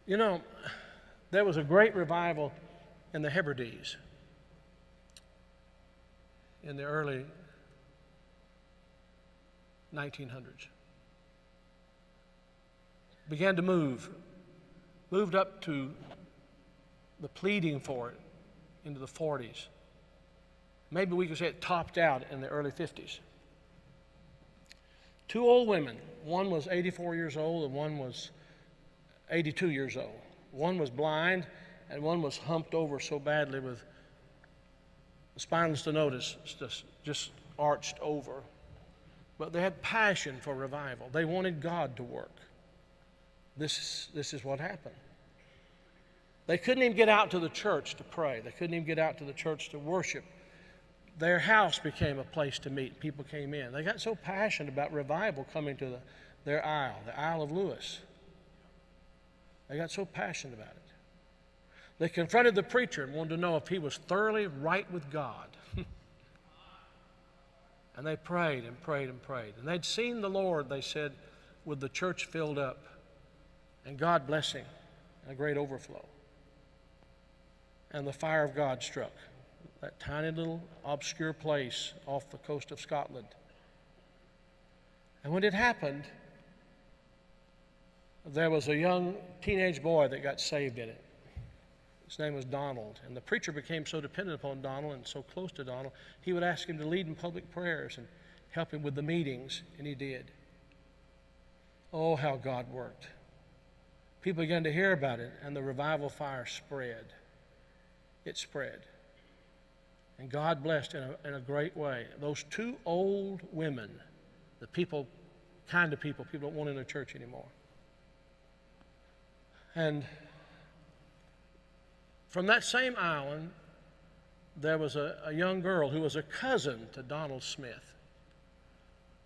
You know, there was a great revival in the Hebrides in the early 1900s. Began to moved up to the pleading for it into the 40s. Maybe we could say it topped out in the early 50s. Two old women, one was 84 years old and one was 82 years old. One was blind and one was humped over so badly with spinal stenosis, just arched over. But they had passion for revival. They wanted God to work. This is what happened. They couldn't even get out to the church to pray. They couldn't even get out to the church to worship. Their house became a place to meet. People came in. They got so passionate about revival coming to their Isle, the Isle of Lewis. They got so passionate about it. They confronted the preacher and wanted to know if he was thoroughly right with God. And they prayed and prayed and prayed. And they'd seen the Lord, they said, with the church filled up and God blessing and a great overflow. And the fire of God struck that tiny little obscure place off the coast of Scotland. And when it happened, there was a young teenage boy that got saved in it. His name was Donald. And the preacher became so dependent upon Donald and so close to Donald, he would ask him to lead in public prayers and help him with the meetings, and he did. Oh, how God worked. People began to hear about it, and the revival fire spread. It spread. And God blessed in a great way. Those two old women, the kind of people don't want in their church anymore. And from that same island, there was a young girl who was a cousin to Donald Smith,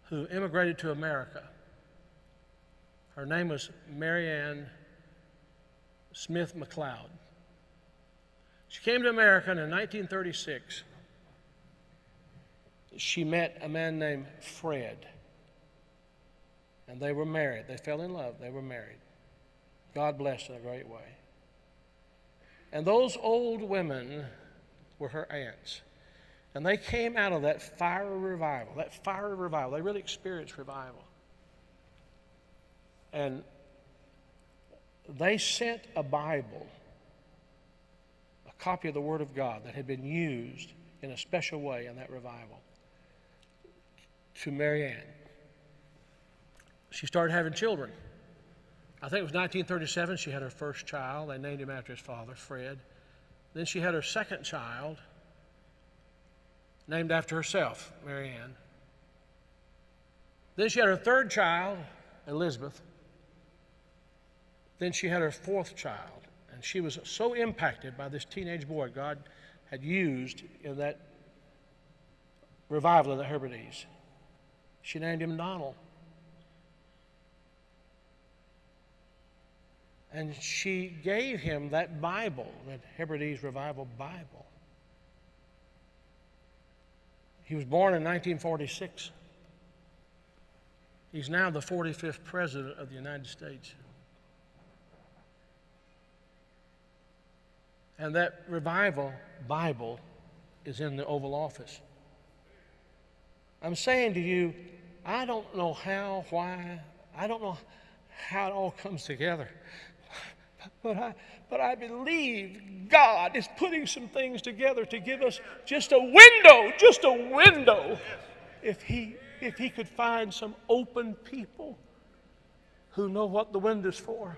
who immigrated to America. Her name was Mary Ann Smith McLeod. She came to America in 1936. She met a man named Fred, and they were married. They fell in love. They were married. God blessed in a great way. And those old women were her aunts. And they came out of that fiery revival, They really experienced revival. And they sent a Bible, a copy of the Word of God that had been used in a special way in that revival, to Mary Ann. She started having children. I think it was 1937 she had her first child. They named him after his father, Fred. Then she had her second child, named after herself, Mary Ann. Then she had her third child, Elizabeth. Then she had her fourth child. And she was so impacted by this teenage boy God had used in that revival of the Hebrides. She named him Donald. And she gave him that Bible, that Hebrides Revival Bible. He was born in 1946. He's now the 45th President of the United States. And that Revival Bible is in the Oval Office. I'm saying to you, I don't know how, why, I don't know how it all comes together. But I believe God is putting some things together to give us just a window, if he could find some open people who know what the window's for.